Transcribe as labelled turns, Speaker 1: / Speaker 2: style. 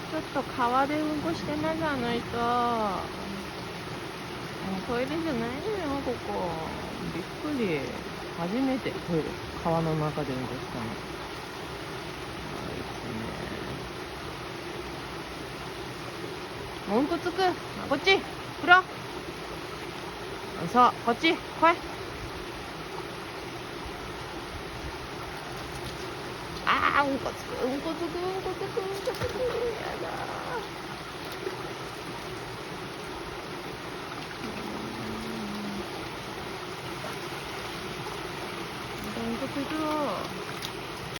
Speaker 1: ちょっと川でうんこしてます、あの人。トイレじゃないのよ、ここ。びっくり。初めてトイレ、川の中でうんこしたの。あいつね。もううんこつく。こっち。来ろ。そう、こっち。来い。ああ、うんこつく、うんこつく、うんこつく、うんこつく。やだー。うんこつく。